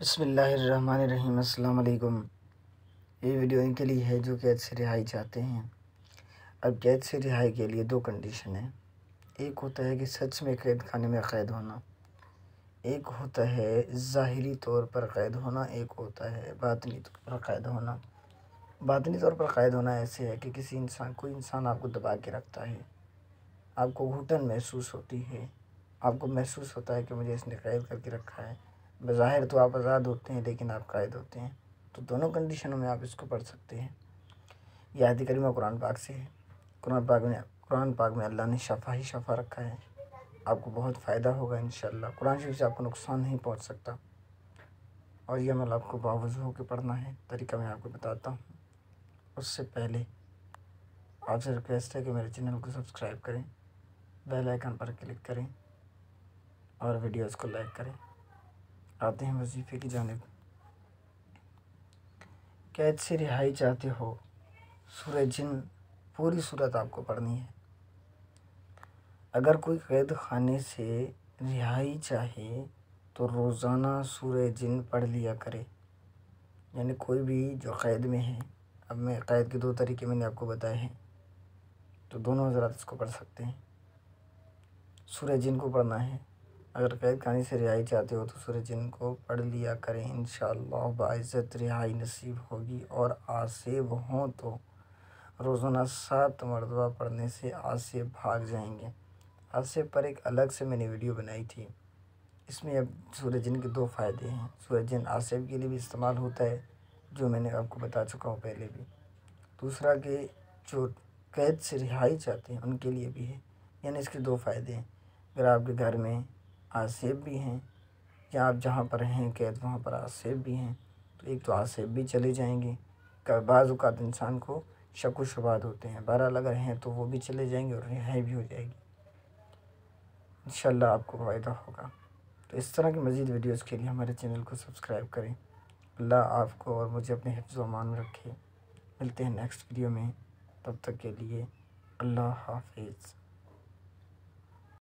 بسم اللہ الرحمن الرحیم۔ السلام علیکم۔ یہ ویڈیو ان کے لیے ہے جو قید سے رہائی چاہتے ہیں۔ اب قید سے رہائی کے لیے دو کنڈیشن ہیں۔ ایک ہوتا ہے کہ سچ میں قید خانے میں قید ہونا، ایک ہوتا ہے ظاہری طور پر قید ہونا، ایک ہوتا ہے باطنی طور پر قید ہونا۔ باطنی طور پر قید ہونا ایسے ہے کہ کوئی انسان آپ کو دبا کے رکھتا ہے، آپ کو گھٹن محسوس ہوتی ہے، آپ کو محسوس ہوتا ہے کہ مجھے اس نے قید کر کے رکھا ہے۔ بظاہر تو آپ آزاد ہوتے ہیں لیکن آپ قید ہوتے ہیں۔ تو دونوں کنڈیشنوں میں آپ اس کو پڑھ سکتے ہیں۔ یہ آیت کریمہ قرآن پاک سے ہے۔ قرآن پاک میں اللہ نے شفا ہی شفا رکھا ہے۔ آپ کو بہت فائدہ ہوگا انشاءاللہ۔ قرآن شریف سے آپ کو نقصان نہیں پہنچ سکتا، اور یہ عمل آپ کو باوضو ہو کے پڑھنا ہے۔ طریقہ میں آپ کو بتاتا ہوں۔ اس سے پہلے آپ سے ریکویسٹ ہے کہ میرے چینل کو سبسکرائب کریں، بیل آئیکن پر کلک کریں اور ویڈیوز کو لائک کریں۔ آتے ہیں وظیفے کی جانب۔ قید سے رہائی چاہتے ہو، سورہ جن پوری صورت آپ کو پڑھنی ہے۔ اگر کوئی قید خانے سے رہائی چاہے تو روزانہ سورہ جن پڑھ لیا کرے۔ یعنی کوئی بھی جو قید میں ہے، اب میں قید کے دو طریقے میں نے آپ کو بتائے ہیں، تو دونوں حضرات اس کو پڑھ سکتے ہیں۔ سورہ جن کو پڑھنا ہے۔ اگر قید خانے سے رہائی چاہتے ہو تو سورہ جن کو پڑھ لیا کریں، انشاءاللہ باعزت رہائی نصیب ہوگی۔ اور آصیب ہوں تو روزانہ 7 مرتبہ پڑھنے سے آصیب بھاگ جائیں گے۔ آصیب پر ایک الگ سے میں نے ویڈیو بنائی تھی۔ اس میں اب سورہ جن کے دو فائدے ہیں۔ سورہ جن آصیب کے لیے بھی استعمال ہوتا ہے، جو میں نے آپ کو بتا چکا ہوں پہلے بھی۔ دوسرا کہ جو قید سے رہائی چاہتے ہیں ان کے لیے بھی ہے، یعنی اس کے دو فائدے ہیں۔ اگر آپ کے گھر میں آصیب بھی ہیں یا آپ جہاں پر ہیں قید وہاں پر آصیب بھی ہیں، تو ایک تو آصیب بھی چلے جائیں گے۔ بعض اوقات انسان کو شک و شبہات ہوتے ہیں، بہرحال اگر ہیں تو وہ بھی چلے جائیں گے اور رہائی بھی ہو جائے گی۔ انشاءاللہ آپ کو فائدہ ہوگا۔ تو اس طرح کی مزید ویڈیوز کے لیے ہمارے چینل کو سبسکرائب کریں۔ اللہ آپ کو اور مجھے اپنے حفظ و امان میں رکھے۔ ملتے ہیں نیکسٹ ویڈیو میں، تب تک کے لیے اللہ حافظ۔